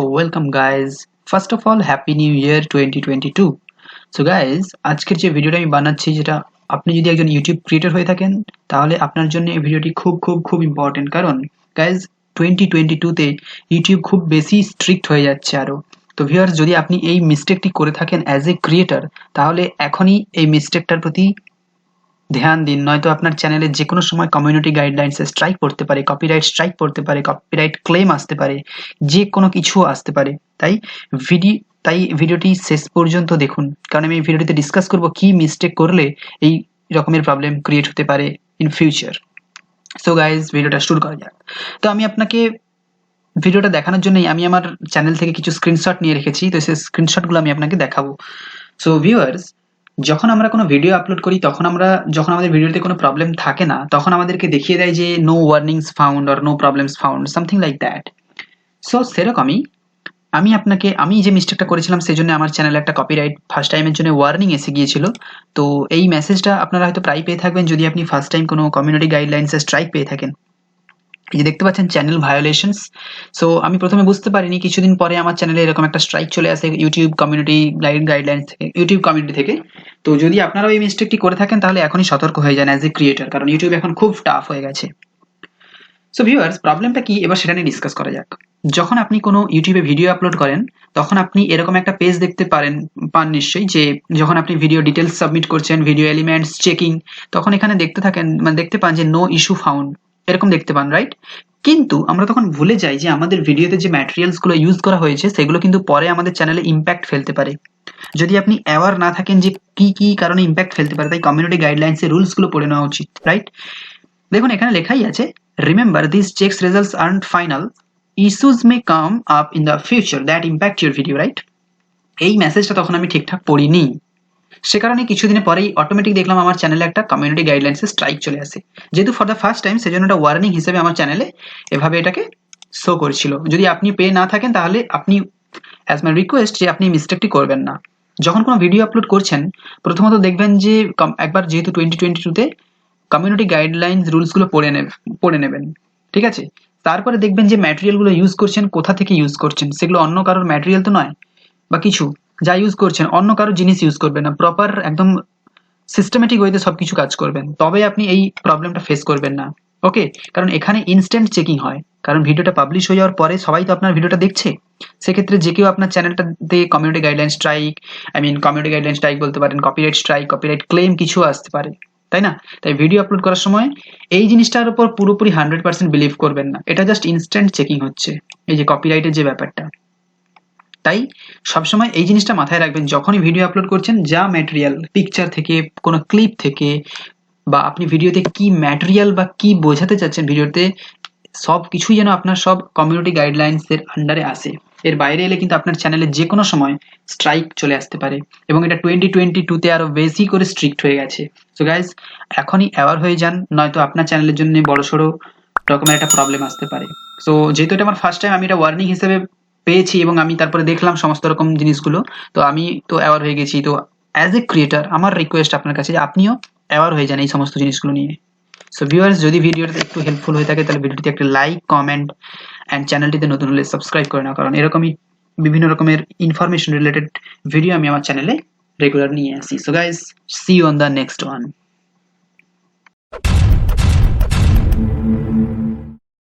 welcome guys. First of all, happy new year 2022. So guys, আজকের যে ভিডিওটা আমি বানাচ্ছি যেটা আপনি যদি একজন ইউটিউব ক্রিয়েটর হয়ে থাকেন তাহলে আপনার জন্য এই ভিডিওটি খুব ইম্পর্টেন্ট কারণ গাইজ 2022 তে ইউটিউব খুব বেশি স্ট্রিক্ট হয়ে যাচ্ছে আরো। তো ভিউয়ার্স, যদি আপনি এই মিস্টেকটি করে থাকেন অ্যাজ এ ক্রিয়েটর তাহলে এখনই এই মিস্টেকটার প্রতি ধ্যান দিন, নয়তো আপনার চ্যানেলে যে কোনো সময় কমিউনিটি গাইডলাইন্সে স্ট্রাইক পড়তে পারে, কপিরাইট স্ট্রাইক পড়তে পারে, কপিরাইট ক্লেম আসতে পারে, যে কোনো কিছু আসতে পারে। তাই ভিডিওটি শেষ পর্যন্ত দেখুন, কারণ আমি এই ভিডিওটিতে ডিসকাস করব কি মিস্টেক করলে এই রকমের প্রবলেম ক্রিয়েট হতে পারে ইন ফিউচার। সো গাইজ, ভিডিওটা শুরু করা যাক। তো আমি আপনাকে ভিডিওটা দেখানোর জন্যই আমি আমার চ্যানেল থেকে কিছু স্ক্রিনশট নিয়ে রেখেছি, তো সেই স্ক্রিনশটগুলো আমি আপনাকে দেখাবো। সো ভিউয়ার্স, যখন আমরা কোনো ভিডিও আপলোড করি যখন আমাদের ভিডিওতে কোনো প্রবলেম থাকে না তখন আমাদেরকে দেখিয়ে দেয় যে no warnings found or no problems found, something like that. So সেরকমই আমি যে মিস্টেকটা করেছিলাম সেই জন্য আমার চ্যানেলে একটা কপিরাইট ফার্স্ট টাইমের জন্য ওয়ার্নিং এসে গিয়েছিল। তো এই মেসেজটা আপনারা হয়তো প্রায় পেয়ে থাকবেন যদি আপনি ফার্স্ট টাইম কোনো কমিউনিটি গাইডলাইন্সে স্ট্রাইক পেয়ে থাকেন। এই যে দেখতে পাচ্ছেন চ্যানেল ভায়োলেশনস। সো আমি প্রথমে বুঝতে পারিনি, কিছুদিন পরে আমার চ্যানেলে এরকম একটা স্ট্রাইক চলে আসে ইউটিউব কমিউনিটি গাইডলাইন্স থেকে, ইউটিউব কমিউনিটি থেকে। তো যদি আপনারাও এই মিস্টেকটি করে থাকেন তাহলে এখনই সতর্ক হয়ে যান অ্যাজ এ ক্রিয়েটর, কারণ ইউটিউব এখন খুব টাফ হয়ে গেছে। সো ভিউয়ার্স, প্রবলেমটা কি এবার সেটা নিয়ে ডিসকাস করা যাক। যখন আপনি কোনো ইউটিউবে ভিডিও আপলোড করেন তখন আপনি এরকম একটা পেজ দেখতে পান নিশ্চয়ই, যে যখন আপনি ভিডিও ডিটেলস সাবমিট করছেন, ভিডিও এলিমেন্টস চেকিং, তখন এখানে দেখতে পান যে নো ইস্যু ফাউন্ড, এরকম দেখতে পান, রাইট? কিন্তু আমরা তখন ভুলে যাই যে আমাদের ভিডিওতে যে ম্যাটেরিয়ালস গুলো ইউজ করা হয়েছে সেগুলো কিন্তু পরে আমাদের চ্যানেলে ইম্প্যাক্ট ফেলতে পারে। যদি আপনি অ্যাওয়ার না থাকেন যে কি কারণে ইম্প্যাক্ট ফেলতে পারে, তাই কমিউনিটি গাইডলাইন্সের রুলস গুলো পড়ে নেওয়া উচিত, রাইট? দেখুন এখানে লেখাই আছে, remember this checks results aren't final, issues may come up in the future that impact your video, right? এই মেসেজটা তখন আমি ঠিকঠাক পড়িনি, সে কারণে কিছুদিনের পরেই অটোমেটিক দেখলাম আমার চ্যানেলে একটা কমিউনিটি গাইডলাইন্সে স্ট্রাইক চলে আসে। যেহেতু ফর দ্য ফার্স্ট টাইম সেজন্য একটা ওয়ার্নিং হিসেবে আমার চ্যানেলে এভাবে এটাকে শো করেছিল। যদি আপনি পেয়ে না থাকেন তাহলে আপনি, অ্যাজ মাই রিকোয়েস্ট, যে আপনি মিস্টেকটি করবেন না। যখন কোনো ভিডিও আপলোড করছেন প্রথমত দেখবেন যে একবার, যেহেতু 2022-তে কমিউনিটি গাইডলাইন্স রুলসগুলো পড়ে নেবেন, ঠিক আছে? তারপরে দেখবেন যে ম্যাটেরিয়ালগুলো ইউজ করছেন কোথা থেকে ইউজ করছেন, সেগুলো অন্য কারোর ম্যাটেরিয়াল তো নয়, বা কিছু যা ইউজ করছেন অন্য কারোর জিনিস ইউজ করবেন না, প্রপার একদম সিস্টেমেটিক ওয়েতে সবকিছু কাজ করবেন, তবে আপনি এই প্রবলেমটা ফেস করবেন না। ওকে, কারণ এখানে ইনস্ট্যান্ট চেকিং হয়, কারণ ভিডিওটা পাবলিশ হয়ে যাওয়ার পরে সবাই তো আপনার ভিডিওটা দেখছে। সেক্ষেত্রে যে কেউ আপনার চ্যানেলটাতে কমিউনিটি গাইডলাইন স্ট্রাইক বলতে পারেন, কপিরাইট স্ট্রাইক, কপিরাইট ক্লেম কিছু আসতে পারে, তাই না? তাই ভিডিও আপলোড করার সময় এই জিনিসটার উপর পুরোপুরি 100% বিলিভ করবেন না, এটা জাস্ট ইনস্ট্যান্ট চেকিং হচ্ছে, এই যে কপিরাইটের যে ব্যাপারটা। তাই সবসময় এই জিনিসটা মাথায় রাখবেন, যখনই ভিডিও আপলোড করছেন যা ম্যাটেরিয়াল, পিকচার থেকে, কোনো ক্লিপ থেকে, বা আপনি ভিডিওতে কি ম্যাটেরিয়াল বা কি বোঝাতে চাচ্ছেন ভিডিওতে, সব কিছুই যেন আপনার সব কমিউনিটি গাইডলাইন্স এর আন্ডারে আসে। এর বাইরে এলে কিন্তু আপনার চ্যানেলে যে কোনো সময় স্ট্রাইক চলে আসতে পারে, এবং এটা 2022-তে আরো বেশি করে স্ট্রিক্ট হয়ে গেছে। সো গাইজ, এখনই অ্যাওয়ার হয়ে যান, নয়তো আপনার চ্যানেলের জন্য বড়সড় রকমের একটা প্রবলেম আসতে পারে। সো যেহেতু এটা আমার ফার্স্ট টাইম, আমি এটা ওয়ার্নিং হিসেবে পেয়েছি এবং আমি তারপরে দেখলাম সমস্ত রকম জিনিসগুলো, তো আমি তো অ্যাওয়ার হয়ে গেছি। তো অ্যাজ এ ক্রিয়েটর আমার রিকোয়েস্ট আপনার কাছে যে আপনিও অ্যাওয়ার হয়ে যান এই সমস্ত জিনিসগুলো নিয়ে। সো ভিউয়ার্স, যদি ভিডিওটা একটু হেল্পফুল হয়ে থাকে তাহলে ভিডিওটিতে একটা লাইক, কমেন্ট অ্যান্ড চ্যানেলটিতে নতুন হলে সাবস্ক্রাইব করে নাও, কারণ এরকমই বিভিন্ন রকমের ইনফরমেশন রিলেটেড ভিডিও আমি আমার চ্যানেলে রেগুলার নিয়ে আসি। So guys, see you on the next one.